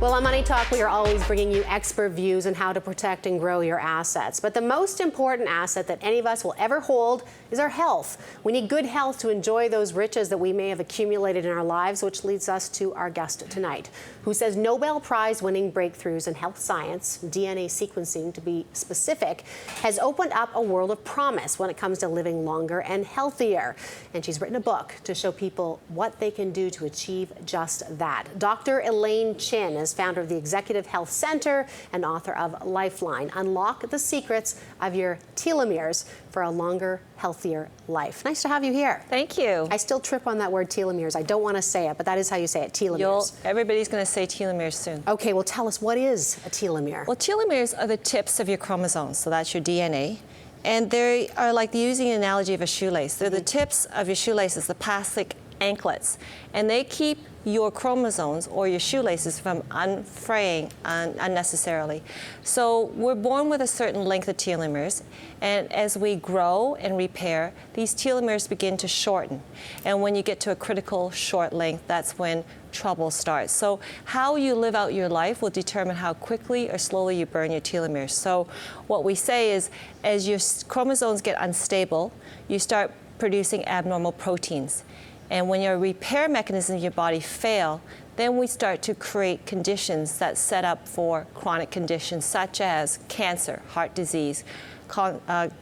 Well, on Money Talk, we are always bringing you expert views on how to protect and grow your assets. But the most important asset that any of us will ever hold is our health. We need good health to enjoy those riches that we may have accumulated in our lives, which leads us to our guest tonight, who says Nobel Prize-winning breakthroughs in health science, DNA sequencing to be specific, has opened up a world of promise when it comes to living longer and healthier. And she's written a book to show people what they can do to achieve just that. Dr. Elaine is founder of the Executive Health Center and author of Lifeline, Unlock the Secrets of Your Telomeres for a Longer, Healthier Life. Nice to have you here. Thank you. I still trip on that word telomeres. I don't want to say it, but that is how you say it, telomeres. Everybody's going to say telomeres soon. Okay, well tell us, what is a telomere? Well, telomeres are the tips of your chromosomes, so that's your DNA. And they are like using an analogy of a shoelace. They're the tips of your shoelaces, the plastic anklets, and they keep your chromosomes or your shoelaces from unfraying unnecessarily. So we're born with a certain length of telomeres, and as we grow and repair, these telomeres begin to shorten. And when you get to a critical short length, that's when trouble starts. So how you live out your life will determine how quickly or slowly you burn your telomeres. So what we say is, as your chromosomes get unstable, you start producing abnormal proteins. And when your repair mechanisms in your body fail, then we start to create conditions that set up for chronic conditions such as cancer, heart disease,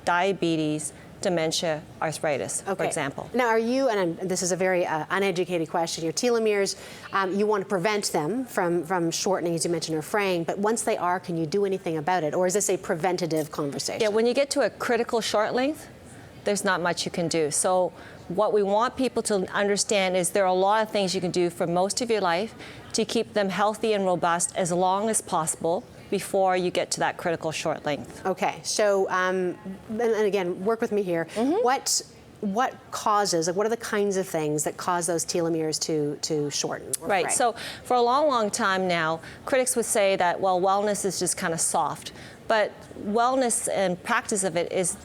diabetes, dementia, arthritis, for example. Now, are you, and this is a very uneducated question, your telomeres, you want to prevent them from shortening, as you mentioned, or fraying, but once they are, can you do anything about it? Or is this a preventative conversation? Yeah, when you get to a critical short length, there's not much you can do. So what we want people to understand is there are a lot of things you can do for most of your life to keep them healthy and robust as long as possible before you get to that critical short length. Okay, so, and again, work with me here. What causes, like what are the kinds of things that cause those telomeres to shorten? Right, fray? So for a long, long time now, critics would say that, well, wellness is just kind of soft. But wellness and practice of it is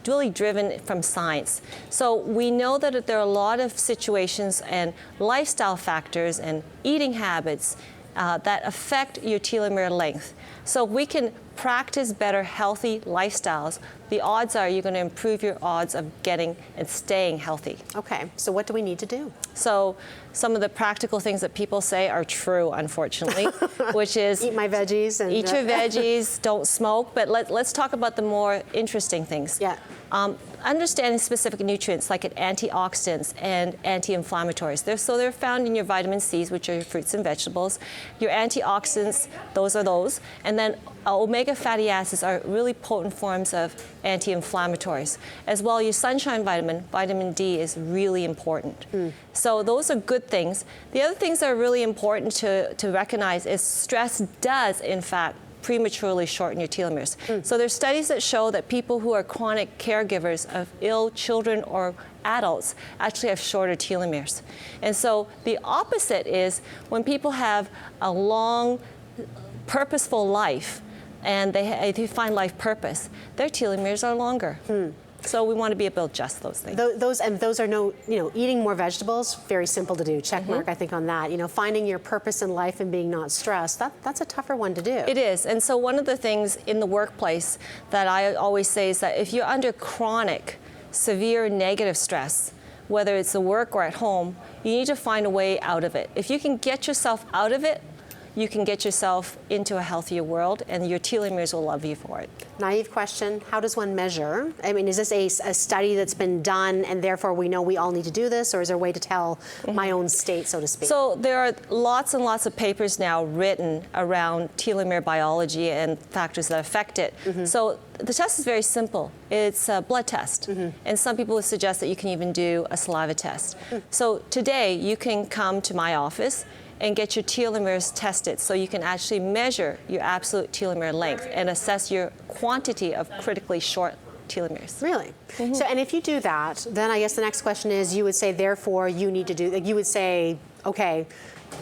really driven from science. So we know that there are a lot of situations and lifestyle factors and eating habits that affect your telomere length. So if we can practice better healthy lifestyles, the odds are you're going to improve your odds of getting and staying healthy. Okay, so what do we need to do? So some of the practical things that people say are true, unfortunately, which is eat my veggies. And, eat your veggies, don't smoke, but let's talk about the more interesting things. Yeah. Understanding specific nutrients like antioxidants and anti-inflammatories. They're found in your vitamin C's, which are your fruits and vegetables. Your antioxidants, those are those. And then omega fatty acids are really potent forms of anti-inflammatories. As well, your sunshine vitamin D is really important. So those are good things. The other things that are really important to recognize is stress does, in fact, prematurely shorten your telomeres. So there's studies that show that people who are chronic caregivers of ill children or adults actually have shorter telomeres. And so the opposite is when people have a long, purposeful life and they find life purpose, their telomeres are longer. So we want to be able to adjust those things. Those are eating more vegetables, very simple to do. Check mark, I think, on that. You know, finding your purpose in life and being not stressed, that's a tougher one to do. It is. And so one of the things in the workplace that I always say is that if you're under chronic, severe negative stress, whether it's at work or at home, you need to find a way out of it. If you can get yourself out of it, you can get yourself into a healthier world, and your telomeres will love you for it. Naive question, how does one measure? I mean, is this a study that's been done and therefore we know we all need to do this, or is there a way to tell my own state, so to speak? So there are lots and lots of papers now written around telomere biology and factors that affect it. So the test is very simple. It's a blood test. And some people would suggest that you can even do a saliva test. So today you can come to my office and get your telomeres tested so you can actually measure your absolute telomere length and assess your quantity of critically short telomeres. Really? So, and if you do that, then I guess the next question is, you would say, therefore, you need to do, like you would say, okay,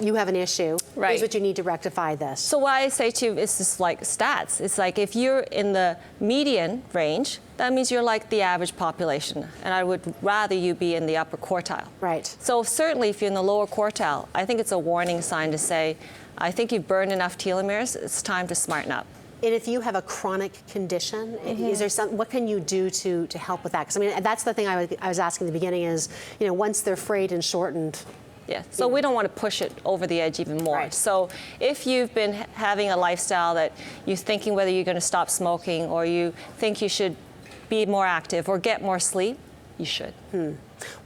you have an issue, Right. Here's what you need to rectify this. So what I say to you is just like stats. It's like if you're in the median range, that means you're like the average population, and I would rather you be in the upper quartile. Right. So certainly if you're in the lower quartile, I think it's a warning sign to say, I think you've burned enough telomeres, it's time to smarten up. And if you have a chronic condition, is there what can you do to help with that? Because I mean, that's the thing I was asking in the beginning is, you know, once they're frayed and shortened. Yeah, so we don't want to push it over the edge even more. Right. So if you've been having a lifestyle that you're thinking whether you're going to stop smoking, or you think you should be more active or get more sleep, you should.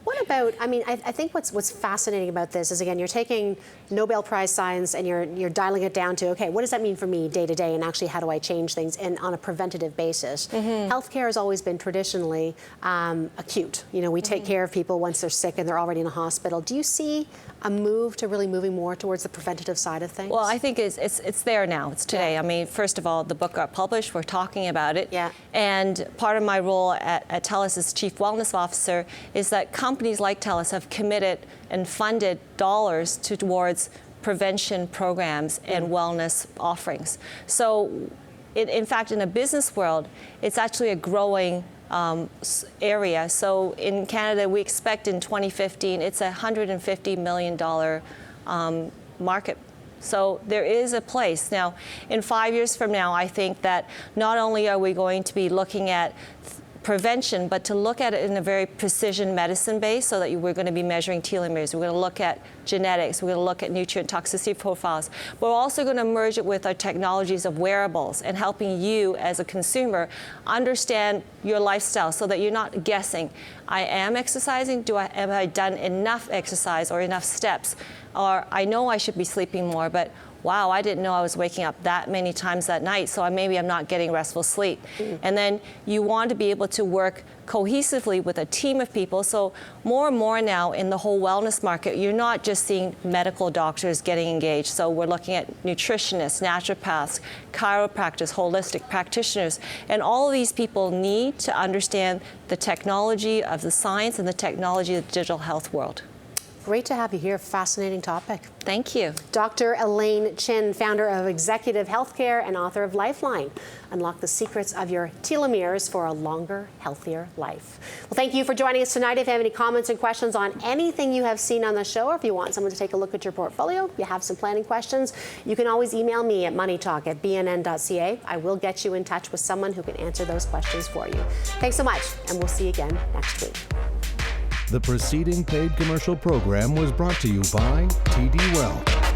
What about, I mean, I think what's fascinating about this is, again, you're taking Nobel Prize science and you're dialing it down to, okay, what does that mean for me day to day, and actually how do I change things and on a preventative basis? Healthcare has always been traditionally acute. You know, we take care of people once they're sick and they're already in a hospital. Do you see a move to really moving more towards the preventative side of things? Well, I think it's there now. It's today. Yeah. I mean, first of all, the book got published. We're talking about it. Yeah. And part of my role at TELUS as Chief Wellness Officer is that companies like TELUS have committed and funded dollars towards prevention programs and wellness offerings. So, in fact, in a business world, it's actually a growing area. So in Canada, we expect in 2015, it's a $150 million market. So there is a place. Now, in 5 years from now, I think that not only are we going to be looking at prevention, but to look at it in a very precision medicine base, so that we're going to be measuring telomeres. We're going to look at genetics. We're going to look at nutrient toxicity profiles. We're also going to merge it with our technologies of wearables and helping you as a consumer understand your lifestyle, so that you're not guessing, I am exercising, have I done enough exercise or enough steps? Or I know I should be sleeping more, but wow, I didn't know I was waking up that many times that night, so maybe I'm not getting restful sleep. And then you want to be able to work cohesively with a team of people. So more and more now in the whole wellness market, you're not just seeing medical doctors getting engaged. So we're looking at nutritionists, naturopaths, chiropractors, holistic practitioners, and all of these people need to understand the technology of the science and the technology of the digital health world. Great to have you here. Fascinating topic. Thank you. Dr. Elaine Chin, founder of Executive Healthcare and author of Lifeline. Unlock the secrets of your telomeres for a longer, healthier life. Well, thank you for joining us tonight. If you have any comments and questions on anything you have seen on the show, or if you want someone to take a look at your portfolio, you have some planning questions, you can always email me at moneytalk@bnn.ca. I will get you in touch with someone who can answer those questions for you. Thanks so much, and we'll see you again next week. The preceding paid commercial program was brought to you by TD Wealth.